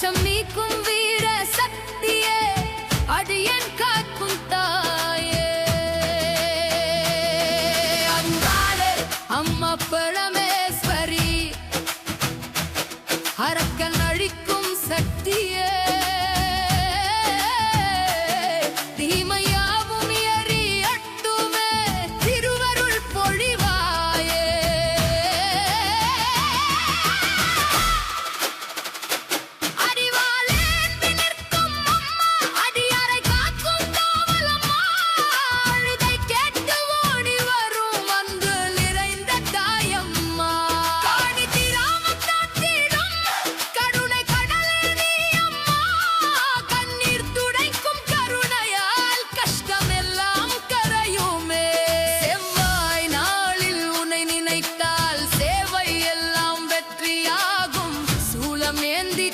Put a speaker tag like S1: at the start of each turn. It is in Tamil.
S1: அச்சம் நீக்கும் வீர சக்தியே, அடியேன் காக்கும் தாயே. அங்காளே அம்மா பரமேஸ்வரி, அரக்கன் அழிக்கும் சக்தியே, தீமையாவும் எரியட்டுமே, திருவருள் பொழிவாயே. அறிவாளேன் நிற்கும் அம்மா, அடியாரை காக்கும் காவலம்மா, அழுதை கேட்டு ஓடி வரும் அன்பு நிறைந்த தாயம்மா. காணி தீராமல் காத்திடும் கருணை கடலே நீ அம்மா, கண்ணீர் துடைக்கும் கருணையால் கஷ்டமெல்லாம் கரையுமே. செவ்வாய் நாளில் உன்னை நினைத்தால் சேவை எல்லாம் வெற்றியாகும். சூலம் ஏந்தி